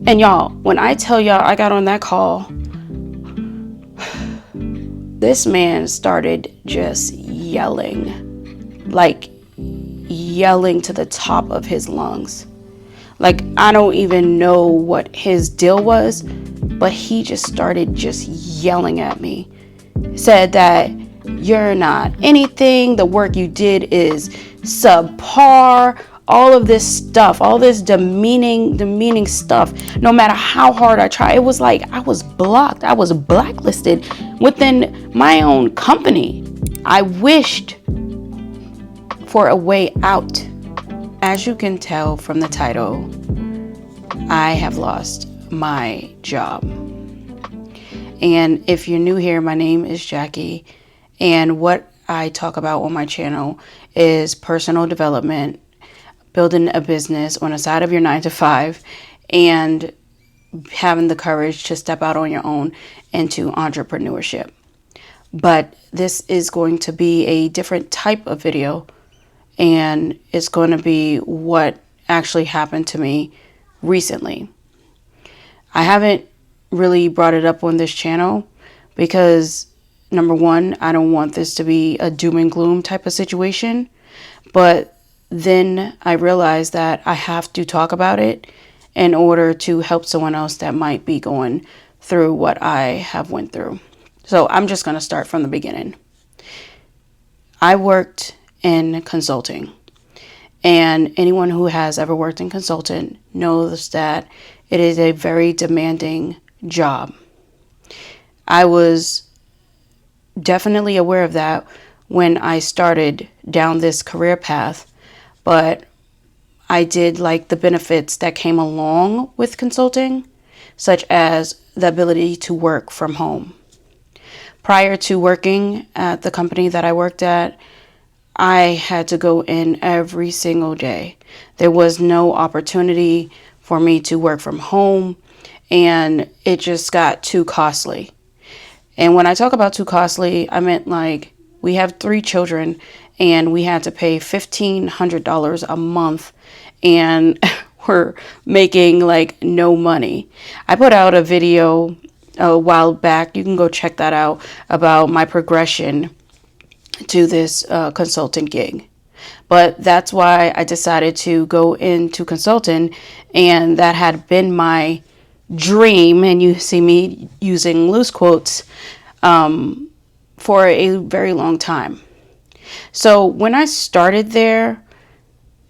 And y'all, when I tell y'all I got on that call, this man started just yelling, like yelling to the top of his lungs. Like, I don't even know what his deal was, but he just started just yelling at me. Said that you're not anything, the work you did is subpar, all of this stuff, all this demeaning stuff. No matter how hard I try, it was like I was blocked, I was blacklisted within my own company. I wished for a way out. As you can tell from the title, I have lost my job. And if you're new here, my name is Jackie, and what I talk about on my channel is personal development, building a business on the side of your 9 to 5, and having the courage to step out on your own into entrepreneurship. But this is going to be a different type of video, and it's going to be what actually happened to me recently. I haven't really brought it up on this channel because, number one, I don't want this to be a doom and gloom type of situation. But then I realized that I have to talk about it in order to help someone else that might be going through what I have went through. So I'm just going to start from the beginning. I worked in consulting, and anyone who has ever worked in consulting knows that it is a very demanding job. I was definitely aware of that when I started down this career path, but I did like the benefits that came along with consulting, such as the ability to work from home. Prior to working at the company that I worked at, I had to go in every single day. There was no opportunity for me to work from home, and it just got too costly. And when I talk about too costly, I meant like we have 3 children and we had to pay $1,500 a month, and we're making like no money. I put out a video a while back, you can go check that out, about my progression to this consulting gig. But that's why I decided to go into consulting, and that had been my dream, and you see me using loose quotes, for a very long time. So when I started there,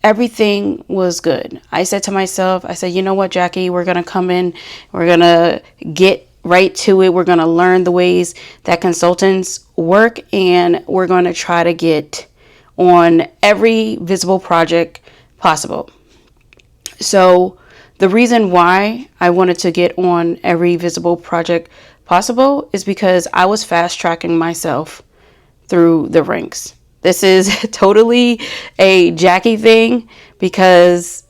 everything was good. I said to myself, I said, you know what, Jackie, we're going to come in, we're going to get right to it. We're going to learn the ways that consultants work, and we're going to try to get on every visible project possible. So the reason why I wanted to get on every visible project possible is because I was fast tracking myself through the ranks. This is totally a Jackie thing, because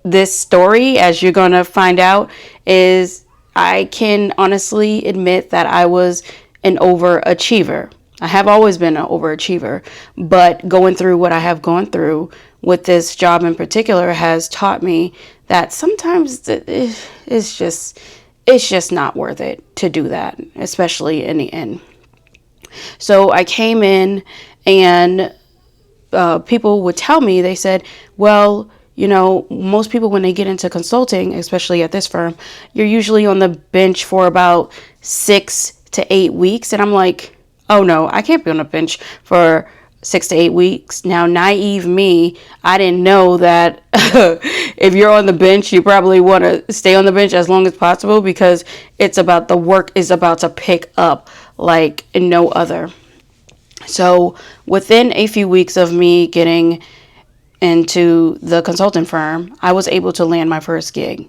this story, as you're going to find out, is I can honestly admit that I was an overachiever. I have always been an overachiever, but going through what I have gone through with this job in particular has taught me that sometimes it's just not worth it to do that, especially in the end. So I came in, and people would tell me, they said, well, you know, most people when they get into consulting, especially at this firm, you're usually on the bench for about 6 to 8 weeks. And I'm like, oh no, I can't be on the bench for 6 to 8 weeks. Now, naive me, I didn't know that if you're on the bench, you probably want to stay on the bench as long as possible, because it's about, the work is about to pick up like no other. So within a few weeks of me getting into the consulting firm, I was able to land my first gig.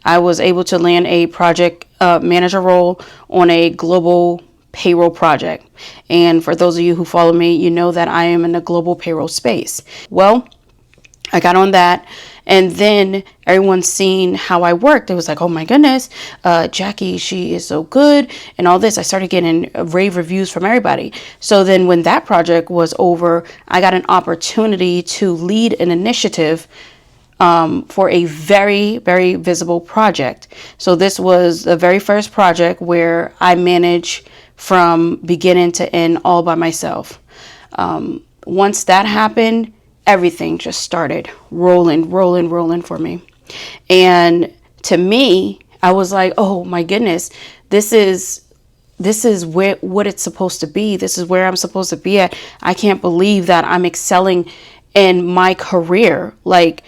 I was able to land a project manager role on a global payroll project. And for those of you who follow me, you know that I am in the global payroll space. Well, I got on that, and then everyone seen how I worked. It was like, oh my goodness, Jackie, she is so good, and all this. I started getting rave reviews from everybody. So then when that project was over, I got an opportunity to lead an initiative for a very, very visible project. So this was the very first project where I managed from beginning to end all by myself. Once that happened, everything just started rolling for me. And to me, I was like, oh my goodness, this is what it's supposed to be. This is where I'm supposed to be at. I can't believe that I'm excelling in my career, like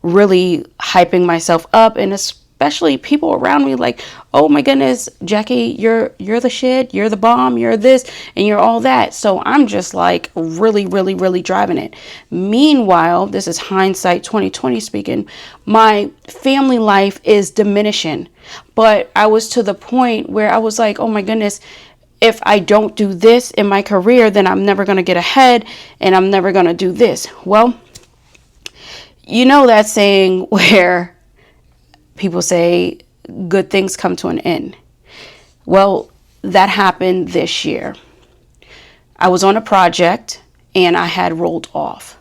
really hyping myself up, and especially people around me like, oh my goodness, Jackie, you're the shit, you're the bomb, you're this and you're all that. So I'm just like really driving it. Meanwhile, this is hindsight 2020 speaking, my family life is diminishing. But I was to the point where I was like, oh my goodness, if I don't do this in my career, then I'm never going to get ahead and I'm never going to do this. Well, you know that saying where people say good things come to an end. Well, that happened this year. I was on a project and I had rolled off.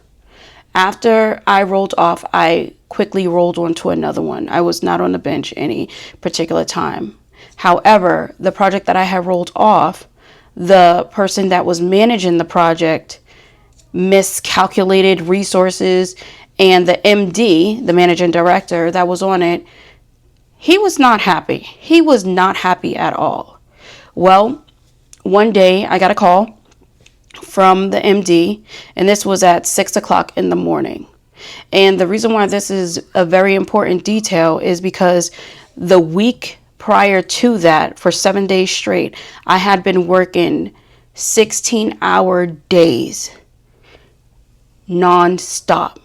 After I rolled off, I quickly rolled onto another one. I was not on the bench any particular time. However, the project that I had rolled off, the person that was managing the project miscalculated resources, and the MD, the managing director that was on it, he was not happy. He was not happy at all. Well, one day I got a call from the MD, and this was at 6 o'clock in the morning. And the reason why this is a very important detail is because the week prior to that, for 7 days straight, I had been working 16-hour days non-stop.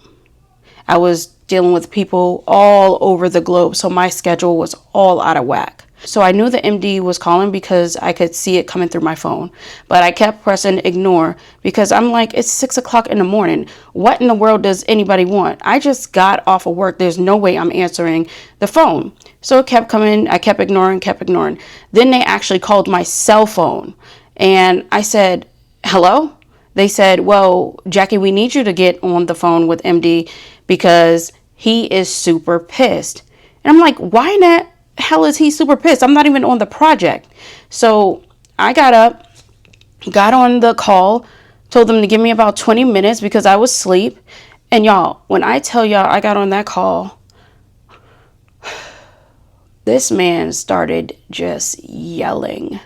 I was dealing with people all over the globe, so my schedule was all out of whack. So I knew the MD was calling because I could see it coming through my phone, but I kept pressing ignore because I'm like, it's 6 o'clock in the morning. What in the world does anybody want? I just got off of work. There's no way I'm answering the phone. So it kept coming. I kept ignoring. Then they actually called my cell phone and I said, hello? They said, well, Jackie, we need you to get on the phone with MD because he is super pissed. And I'm like, why in the hell is he super pissed? I'm not even on the project. So I got up, got on the call, told them to give me about 20 minutes because I was asleep. And y'all, when I tell y'all I got on that call, this man started just yelling,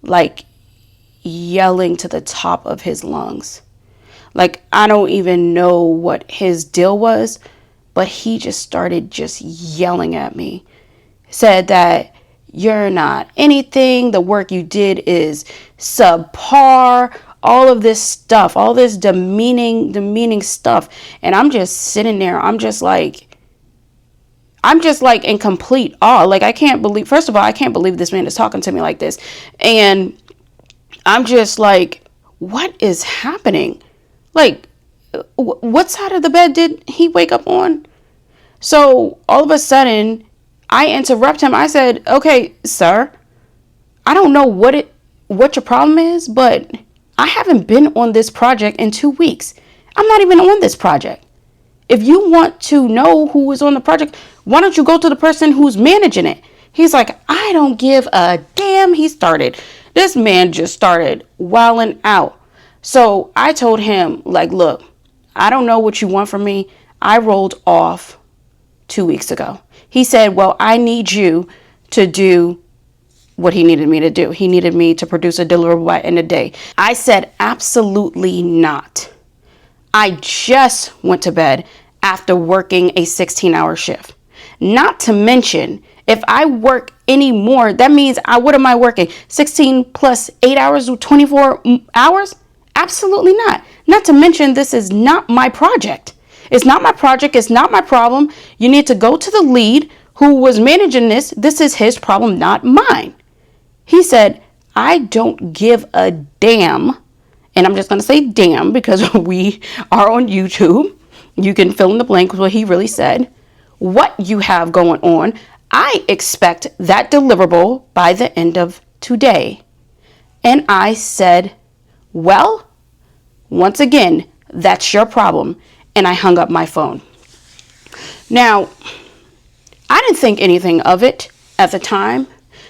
like yelling to the top of his lungs. Like, I don't even know what his deal was, but he just started just yelling at me. Said that you're not anything. The work you did is subpar. All of this stuff, all this demeaning stuff. And I'm just sitting there. I'm just like in complete awe. Like, I can't believe, first of all, I can't believe this man is talking to me like this. And I'm just like, what is happening? Like, what side of the bed did he wake up on? So all of a sudden, I interrupt him. I said, okay, sir, I don't know what your problem is, but I haven't been on this project in 2 weeks. I'm not even on this project. If you want to know who is on the project, why don't you go to the person who's managing it? He's like, I don't give a damn. This man just started wilding out. So I told him, like, look, I don't know what you want from me. I rolled off 2 weeks ago. He said, well, I need you to do what he needed me to do. He needed me to produce a deliverable by end of day. I said, absolutely not. I just went to bed after working a 16-hour shift. Not to mention, if I work any more, that means what am I working? 16 plus 8 hours, 24 hours? Absolutely not. Not to mention, this is not my project. It's not my project. It's not my problem. You need to go to the lead who was managing this. This is his problem, not mine. He said, I don't give a damn. And I'm just going to say damn because we are on YouTube. You can fill in the blank with what he really said. What you have going on. I expect that deliverable by the end of today. And I said, well, once again, that's your problem. And I hung up my phone. Now, I didn't think anything of it at the time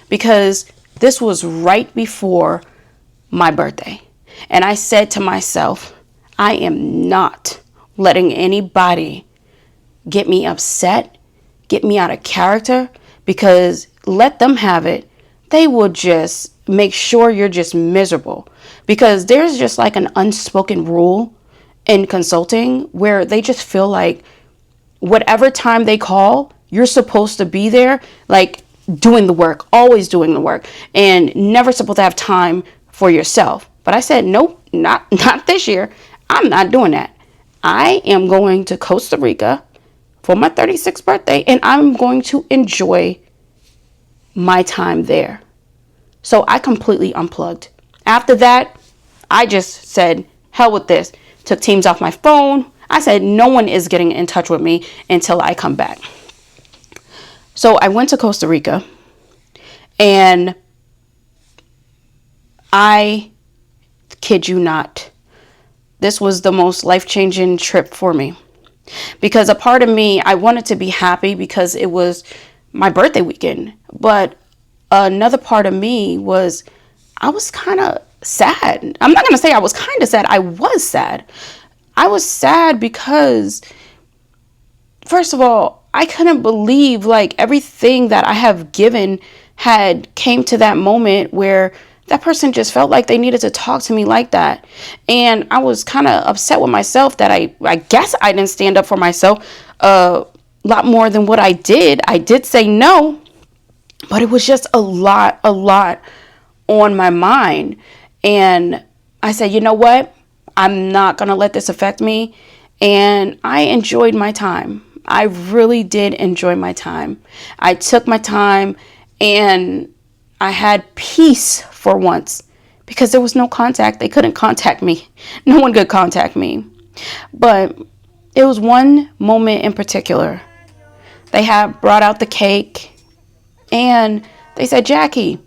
because this was right before my birthday. And I said to myself, I am not letting anybody get me upset, get me out of character, because let them have it. They will just make sure you're just miserable, because there's just like an unspoken rule in consulting where they just feel like whatever time they call, you're supposed to be there, like doing the work, always doing the work, and never supposed to have time for yourself. But I said, nope, not this year. I'm not doing that. I am going to Costa Rica for my 36th birthday, and I'm going to enjoy my time there. So I completely unplugged. After that, I just said, hell with this. Took Teams off my phone. I said, no one is getting in touch with me until I come back. So I went to Costa Rica, and I kid you not, this was the most life-changing trip for me. Because a part of me, I wanted to be happy because it was my birthday weekend. But another part of me was, I was kind of sad. I'm not going to say I was kind of sad. I was sad. I was sad because, first of all, I couldn't believe like everything that I have given had came to that moment where that person just felt like they needed to talk to me like that. And I was kind of upset with myself that I guess I didn't stand up for myself a lot more than what I did. I did say no, but it was just a lot on my mind. And I said, you know what? I'm not going to let this affect me. And I enjoyed my time. I really did enjoy my time. I took my time and I had peace for once because there was no contact. They couldn't contact me. No one could contact me. But it was one moment in particular. They had brought out the cake and they said, Jackie,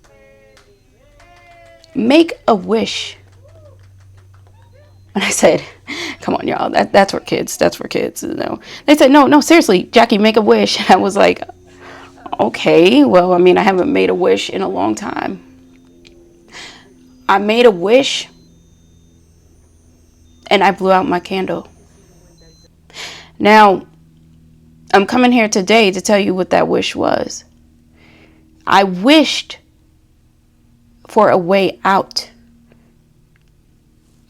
make a wish. And I said, come on, y'all, that's for kids. That's for kids. No. They said, no, seriously, Jackie, make a wish. And I was like, okay, well, I mean, I haven't made a wish in a long time. I made a wish and I blew out my candle. Now, I'm coming here today to tell you what that wish was. I wished for a way out.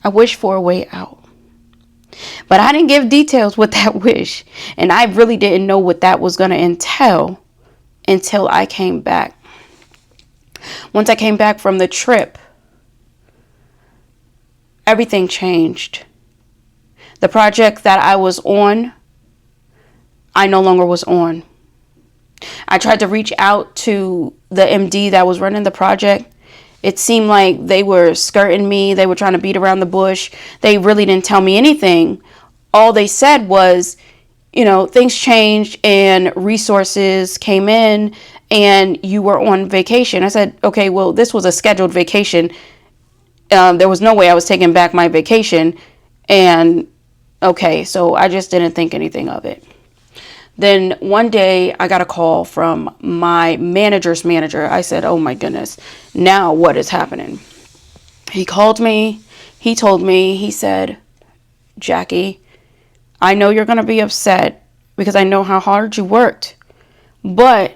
I wished for a way out. But I didn't give details with that wish. And I really didn't know what that was going to entail until I came back. Once I came back from the trip, everything changed. The project that I was on, I no longer was on. I tried to reach out to the MD that was running the project. It seemed like they were skirting me. They were trying to beat around the bush. They really didn't tell me anything. All they said was, things changed and resources came in and you were on vacation. I said, okay, well, this was a scheduled vacation. There was no way I was taking back my vacation. And okay, so I just didn't think anything of it. Then one day I got a call from my manager's manager. I said, oh my goodness, now what is happening? He called me. He told me, he said, Jackie, I know you're going to be upset because I know how hard you worked, but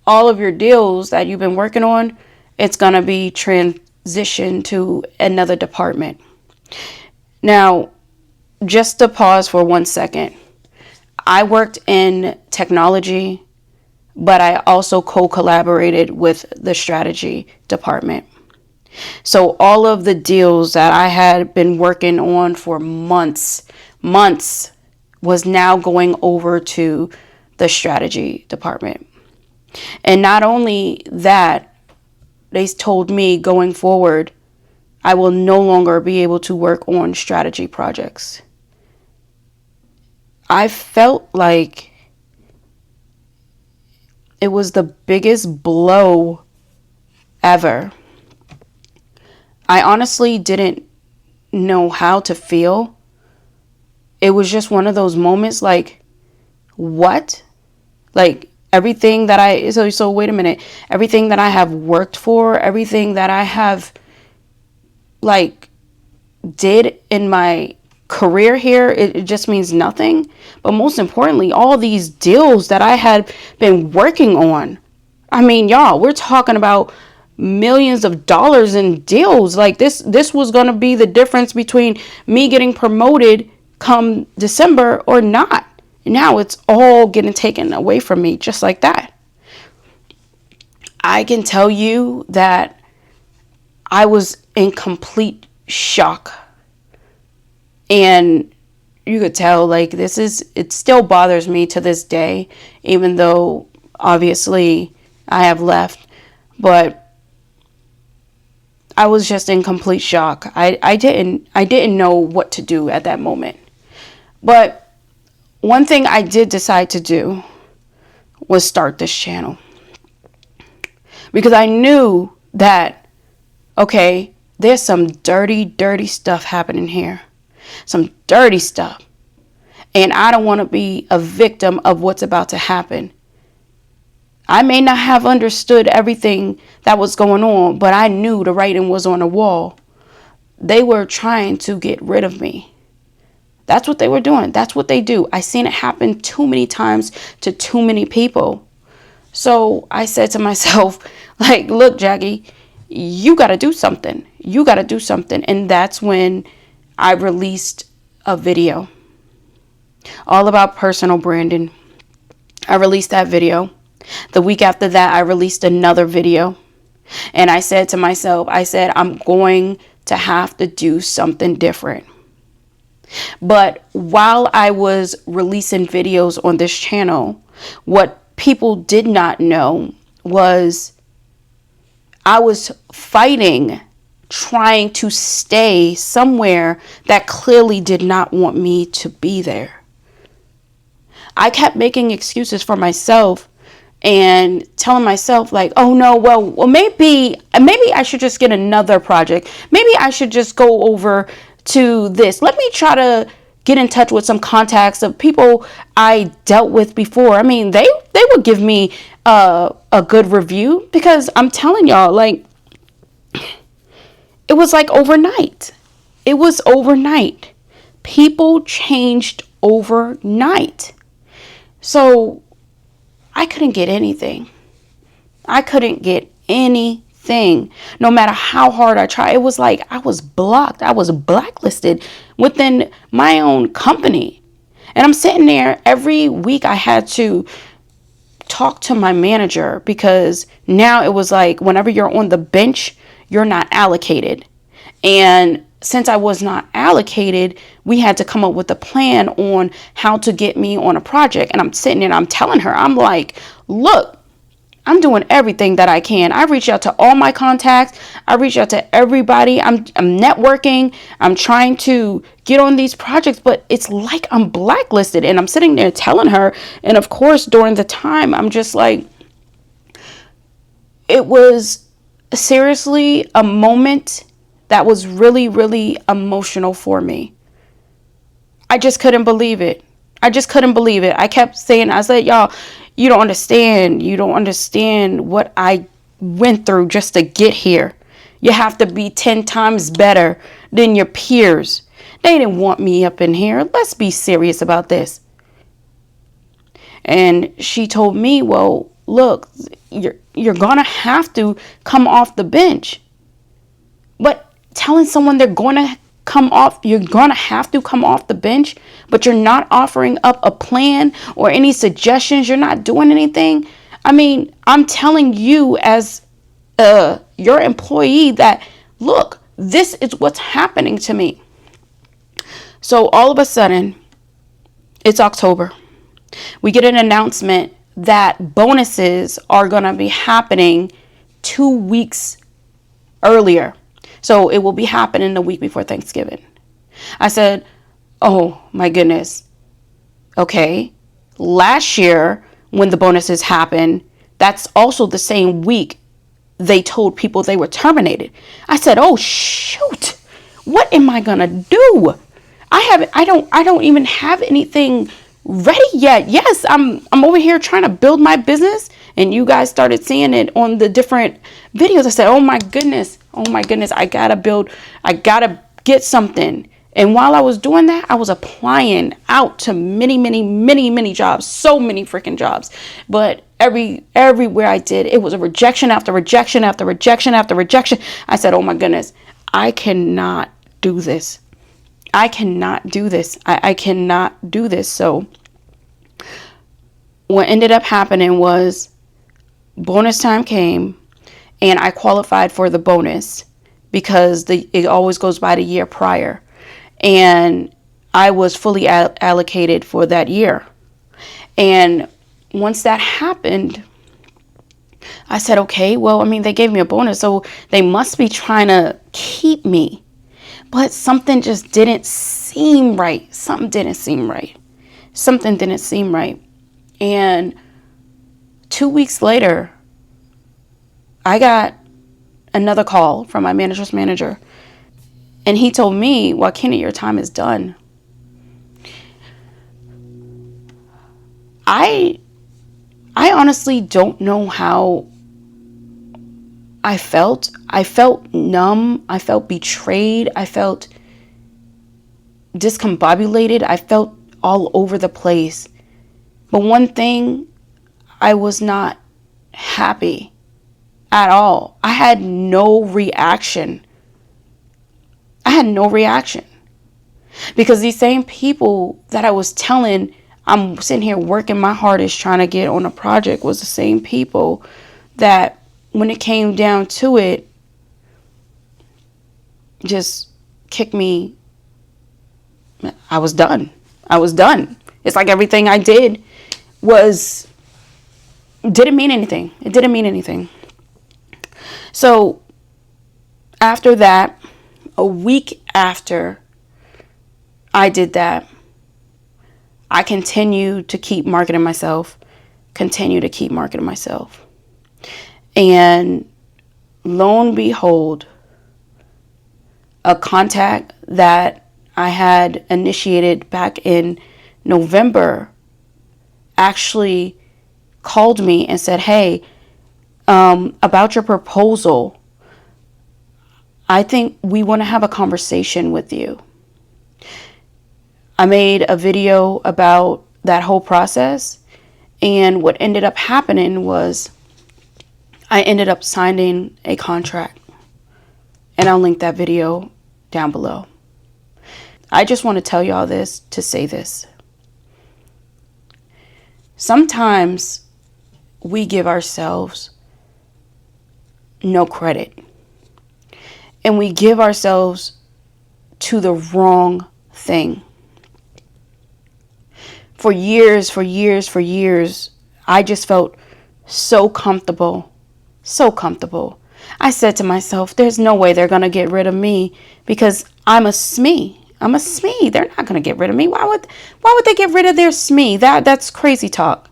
all of your deals that you've been working on, it's going to be transitioned to another department. Now, just to pause for 1 second. I worked in technology, but I also co-collaborated with the strategy department. So all of the deals that I had been working on for months was now going over to the strategy department. And not only that, they told me going forward, I will no longer be able to work on strategy projects. I felt like it was the biggest blow ever. I honestly didn't know how to feel. It was just one of those moments like, What? Like everything that so wait a minute. Everything that I have worked for, everything that I have like did in my career here, it just means nothing. But most importantly, all these deals that I had been working on. I mean, y'all, we're talking about millions of dollars in deals. Like this was going to be the difference between me getting promoted come December or not. Now it's all getting taken away from me just like that. I can tell you that I was in complete shock. And you could tell, like, it still bothers me to this day, even though obviously I have left. But I was just in complete shock. I didn't know what to do at that moment. But one thing I did decide to do was start this channel. Because I knew that, okay, there's some dirty, dirty stuff happening here. Some dirty stuff. And I don't want to be a victim of what's about to happen. I may not have understood everything that was going on, but I knew the writing was on the wall. They were trying to get rid of me. That's what they were doing. That's what they do. I seen it happen too many times to too many people. So I said to myself, like, look, Jackie, you got to do something. You got to do something. And that's when I released a video all about personal branding. I released that video. The week after that, I released another video. And I said to myself, I'm going to have to do something different. But while I was releasing videos on this channel, what people did not know was I was fighting, trying to stay somewhere that clearly did not want me to be there. I kept making excuses for myself and telling myself like, oh no, well maybe I should just get another project. Maybe I should just go over to this. Let me try to get in touch with some contacts of people I dealt with before. I mean, they would give me a good review, because I'm telling y'all, like, it was like overnight. It was overnight. People changed overnight. So I couldn't get anything. I couldn't get anything. No matter how hard I tried. It was like I was blocked. I was blacklisted within my own company. And I'm sitting there every week. I had to talk to my manager, because now it was like whenever you're on the bench, you're not allocated. And since I was not allocated, we had to come up with a plan on how to get me on a project. And I'm sitting there and I'm telling her, I'm like, look, I'm doing everything that I can. I reach out to all my contacts. I reach out to everybody. I'm networking. I'm trying to get on these projects, but it's like I'm blacklisted. And I'm sitting there telling her. And of course, during the time, I'm just like, it was seriously a moment that was really, really emotional for me. I just couldn't believe it. I just couldn't believe it. I kept saying, I said, y'all, you don't understand. You don't understand what I went through just to get here. You have to be 10 times better than your peers. They didn't want me up in here. Let's be serious about this. And she told me, well, look, you're going to have to come off the bench. But telling someone they're going to come off, you're going to have to come off the bench, but you're not offering up a plan or any suggestions. You're not doing anything. I mean, I'm telling you as your employee that, look, this is what's happening to me. So all of a sudden, it's October. We get an announcement that bonuses are going to be happening 2 weeks earlier. So it will be happening the week before Thanksgiving. I said, oh my goodness. Okay. Last year, when the bonuses happened, that's also the same week they told people they were terminated. I said, oh shoot, what am I going to do? I don't even have anything ready yet. Yes, I'm over here trying to build my business, and you guys started seeing it on the different videos. I said, oh my goodness, I gotta get something. And while I was doing that, I was applying out to many jobs, so many freaking jobs. But everywhere I did, it was a rejection after rejection after rejection after rejection. I said, oh my goodness, I cannot do this. I cannot do this. I cannot do this. So what ended up happening was bonus time came, and I qualified for the bonus because it always goes by the year prior. And I was fully allocated for that year. And once that happened, I said, okay, well, I mean, they gave me a bonus, so they must be trying to keep me. But something just didn't seem right. Something didn't seem right. And 2 weeks later, I got another call from my manager's manager. And he told me, Joaquina, your time is done. I honestly don't know how I felt. I felt numb. I felt betrayed. I felt discombobulated. I felt all over the place. But one thing, I was not happy at all. I had no reaction. Because these same people that I was telling I'm sitting here working my hardest trying to get on a project was the same people that when it came down to it just kicked me. I was done. It's like everything I did didn't mean anything. So after that, a week after I did that, I continued to keep marketing myself. And lo and behold, a contact that I had initiated back in November actually called me and said, hey, about your proposal, I think we want to have a conversation with you. I made a video about that whole process, and what ended up happening was I ended up signing a contract, and I'll link that video down below. I just want to tell y'all this to say this. Sometimes we give ourselves no credit, and we give ourselves to the wrong thing. For years, I just felt so comfortable. I said to myself, there's no way they're going to get rid of me because I'm a SME. They're not going to get rid of me. Why would they get rid of their SME? That's crazy talk.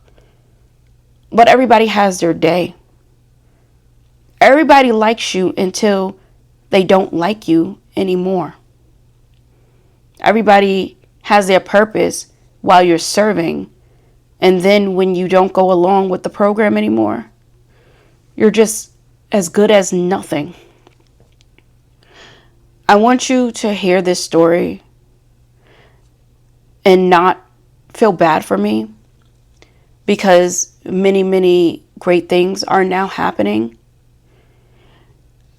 But everybody has their day. Everybody likes you until they don't like you anymore. Everybody has their purpose while you're serving, and then when you don't go along with the program anymore, you're just as good as nothing. I want you to hear this story and not feel bad for me, because many great things are now happening.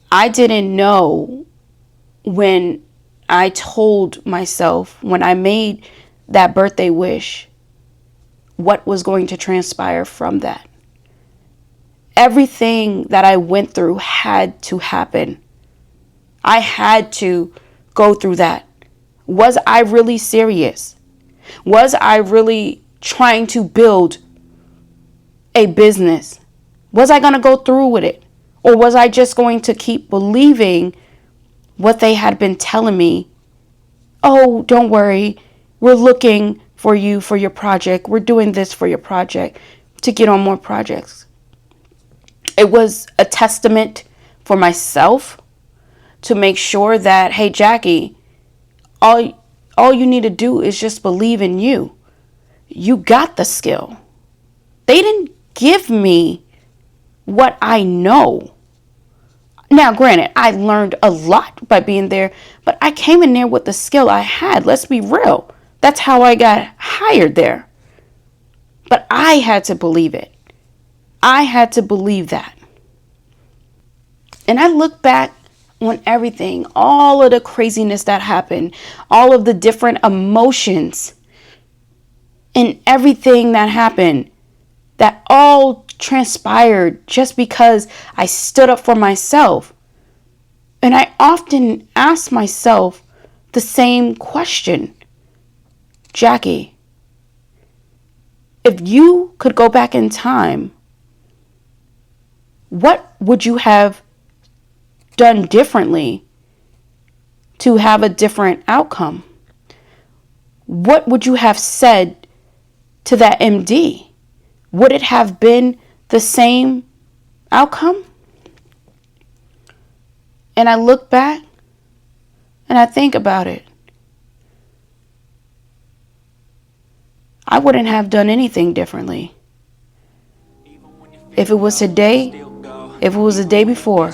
I didn't know when I told myself, when I made that birthday wish, what was going to transpire from that. Everything that I went through had to happen. I had to go through that. Was I really serious? Was I really trying to build a business? Was I going to go through with it? Or was I just going to keep believing what they had been telling me? Oh, don't worry. We're looking for you for your project. We're doing this for your project to get on more projects. It was a testament for myself to make sure that, hey, Jackie, all you need to do is just believe in you. You got the skill. They didn't give me what I know. Now, granted, I learned a lot by being there, but I came in there with the skill I had. Let's be real. That's how I got hired there. But I had to believe it. I had to believe that. And I look back on everything, all of the craziness that happened, all of the different emotions and everything that happened, that all transpired just because I stood up for myself. And I often ask myself the same question. Jackie, if you could go back in time, what would you have done differently to have a different outcome? What would you have said to that MD? Would it have been the same outcome? And I look back and I think about it. I wouldn't have done anything differently. If it was today, if it was the day before,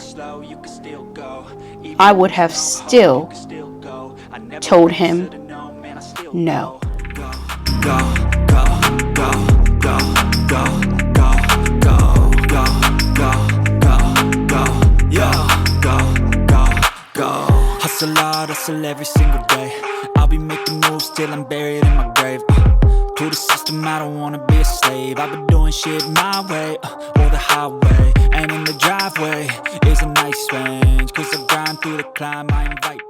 I would have still told him no. Hustle hard, hustle every single day. I'll be making moves till I'm buried in my grave. To the system, I don't wanna be a slave. I've been doing shit my way, or the highway. And in the driveway is a nice range, 'cause I grind through the climb, I invite